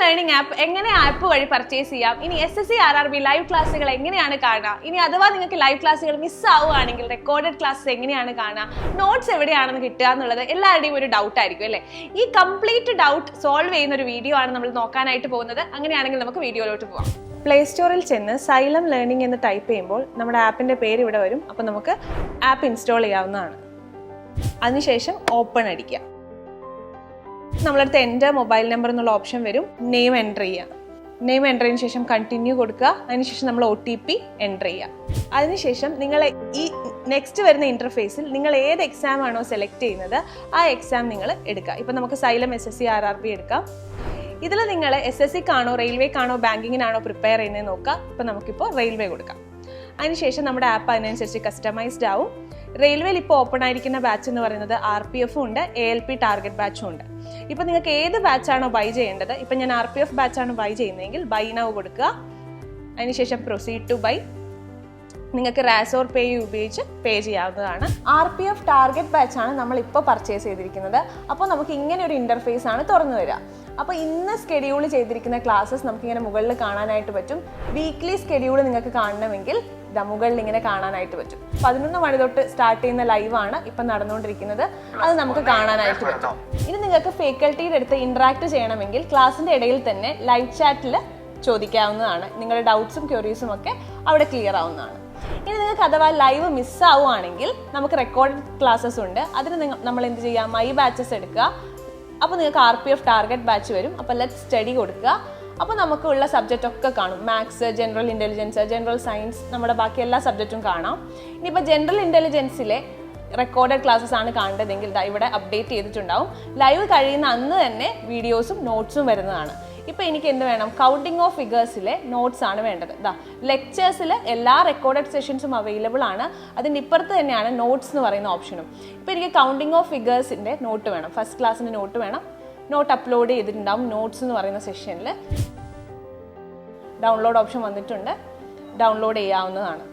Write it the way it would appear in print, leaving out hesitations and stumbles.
Learning app എങ്ങനെ app വഴി purchase ചെയ്യാം, ഇനി SSC RRB ലൈവ് ക്ലാസ്സുകൾ എങ്ങനെയാണ് കാണുക, ഇനി അഥവാ നിങ്ങൾക്ക് ലൈവ് ക്ലാസ്സുകൾ മിസ്സാവുകയാണെങ്കിൽ റെക്കോർഡഡ് ക്ലാസ്സസ് എങ്ങനെയാണ് കാണുക, നോട്ട്സ് എവിടെയാണെന്ന് കിട്ടുക എന്നുള്ളത് എല്ലാവരുടെയും ഒരു ഡൗട്ട് ആയിരിക്കും അല്ലേ. ഈ കംപ്ലീറ്റ് ഡൗട്ട് സോൾവ് ചെയ്യുന്ന ഒരു വീഡിയോ ആണ് നമ്മൾ നോക്കാനായിട്ട് പോകുന്നത്. അങ്ങനെയാണെങ്കിൽ നമുക്ക് വീഡിയോയിലോട്ട് പോകാം. പ്ലേ സ്റ്റോറിൽ ചെന്ന് സൈലം ലേണിംഗ് എന്ന് ടൈപ്പ് ചെയ്യുമ്പോൾ നമ്മുടെ ആപ്പിൻ്റെ പേര് ഇവിടെ വരും. അപ്പോൾ നമുക്ക് ആപ്പ് ഇൻസ്റ്റാൾ ചെയ്യാവുന്നതാണ്. അതിനുശേഷം ഓപ്പൺ അടിക്കുക. നമ്മളടുത്ത് എൻ്റെ മൊബൈൽ നമ്പർ എന്നുള്ള ഓപ്ഷൻ വരും. നെയിം എൻ്റർ ചെയ്യുക. നെയിം എൻ്റർ ചെയ്തതിനു ശേഷം കണ്ടിന്യൂ കൊടുക്കുക. അതിനുശേഷം നമ്മൾ OTP എൻ്റർ ചെയ്യുക. അതിനുശേഷം നിങ്ങൾ ഈ നെക്സ്റ്റ് വരുന്ന ഇൻ്റർഫേസിൽ നിങ്ങൾ ഏത് എക്സാം ആണോ സെലക്ട് ചെയ്യുന്നത് ആ എക്സാം നിങ്ങൾ എടുക്കുക. ഇപ്പം നമുക്ക് സൈലം SSC RRB എടുക്കാം. ഇതിൽ നിങ്ങൾ SSCക്കാണോ റെയിൽവേക്കാണോ ബാങ്കിങ്ങിനാണോ പ്രിപ്പയർ ചെയ്യുന്നത് നോക്കുക. ഇപ്പം നമുക്കിപ്പോൾ റെയിൽവേ കൊടുക്കാം. അതിനുശേഷം നമ്മുടെ ആപ്പ് അതിനനുസരിച്ച് കസ്റ്റമൈസ്ഡ് ആവും. റെയിൽവേയിൽ ഇപ്പോൾ ഓപ്പൺ ആയിരിക്കുന്ന ബാച്ച് എന്ന് പറയുന്നത് RPF ഉണ്ട്, ALP ടാർഗറ്റ് ബാച്ചും ഉണ്ട്. ഇപ്പം നിങ്ങൾക്ക് ഏത് ബാച്ചാണോ ബൈ ചെയ്യേണ്ടത്, ഇപ്പം ഞാൻ RPF ബാച്ചാണ് ബൈ ചെയ്യുന്നതെങ്കിൽ ബൈ നൗ കൊടുക്കുക. അതിനുശേഷം പ്രൊസീഡ് ടു ബൈ. നിങ്ങൾക്ക് റാസോർ പേ ഉപയോഗിച്ച് പേ ചെയ്യാവുന്നതാണ്. RPF ടാർഗറ്റ് ബാച്ചാണ് നമ്മളിപ്പോൾ പർച്ചേസ് ചെയ്തിരിക്കുന്നത്. അപ്പോൾ നമുക്ക് ഇങ്ങനെ ഒരു ഇൻ്റർഫേസ് ആണ് തുറന്നു വരിക. അപ്പോൾ ഇന്ന് സ്കെഡ്യൂൾ ചെയ്തിരിക്കുന്ന ക്ലാസ്സസ് നമുക്കിങ്ങനെ മുകളിൽ കാണാനായിട്ട് പറ്റും. വീക്ക്ലി സ്കെഡ്യൂൾ നിങ്ങൾക്ക് കാണണമെങ്കിൽ മുകളിൽ ഇങ്ങനെ കാണാനായിട്ട് പറ്റും. 11 മണി തൊട്ട് സ്റ്റാർട്ട് ചെയ്യുന്ന ലൈവാണ് ഇപ്പം നടന്നുകൊണ്ടിരിക്കുന്നത്. അത് നമുക്ക് കാണാനായിട്ട് പറ്റും. ഇനി നിങ്ങൾക്ക് ഫാക്കൽറ്റിയുടെ അടുത്ത് ഇൻട്രാക്ട് ചെയ്യണമെങ്കിൽ ക്ലാസ്സിൻ്റെ ഇടയിൽ തന്നെ ലൈവ് ചാറ്റിൽ ചോദിക്കാവുന്നതാണ്. നിങ്ങളുടെ ഡൗട്ട്സും ക്വയറീസും ഒക്കെ അവിടെ ക്ലിയർ ആവുന്നതാണ്. ഇനി നിങ്ങൾക്ക് അഥവാ ലൈവ് മിസ്സാവുകയാണെങ്കിൽ നമുക്ക് റെക്കോർഡഡ് ക്ലാസ്സസ് ഉണ്ട്. അതിന് നമ്മൾ എന്ത് ചെയ്യാം, മൈ ബാച്ചസ് എടുക്കുക. അപ്പോൾ നിങ്ങൾക്ക് RPF ടാർഗറ്റ് ബാച്ച് വരും. അപ്പോൾ ലെറ്റ് സ്റ്റഡി കൊടുക്കുക. അപ്പോൾ നമുക്കുള്ള സബ്ജക്റ്റ് ഒക്കെ കാണും. Maths, general intelligence, general science, നമ്മുടെ ബാക്കി എല്ലാ സബ്ജക്റ്റും കാണാം. ഇനിയിപ്പോൾ ജനറൽ ഇൻ്റലിജൻസിലെ റെക്കോർഡഡ് ക്ലാസ്സസ് ആണ് കാണേണ്ടതെങ്കിൽ ഇവിടെ അപ്ഡേറ്റ് ചെയ്തിട്ടുണ്ടാവും. ലൈവ് കഴിയുന്ന അന്ന് തന്നെ വീഡിയോസും നോട്ട്സും വരുന്നതാണ്. ഇപ്പോൾ എനിക്ക് എന്ത് വേണം, കൗണ്ടിങ് ഓഫ് ഫിഗേഴ്സിലെ നോട്ട്സ് ആണ് വേണ്ടത്. ലെക്ചേഴ്സിൽ എല്ലാ റെക്കോർഡഡ് സെഷൻസും അവൈലബിൾ ആണ്. അതിൻ്റെ ഇപ്പുറത്ത് തന്നെയാണ് നോട്ട്സ് എന്ന് പറയുന്ന ഓപ്ഷനും. ഇപ്പോൾ എനിക്ക് കൗണ്ടിങ് ഓഫ് ഫിഗേഴ്സിൻ്റെ നോട്ട് വേണം, ഫസ്റ്റ് ക്ലാസ്സിൻ്റെ നോട്ട് വേണം. നോട്ട് അപ്ലോഡ് ചെയ്തിട്ടുണ്ടാവും. നോട്ട്സ് എന്ന് പറയുന്ന സെഷനിൽ ഡൗൺലോഡ് ഓപ്ഷൻ വന്നിട്ടുണ്ട്. ഡൗൺലോഡ് ചെയ്യാവുന്നതാണ്.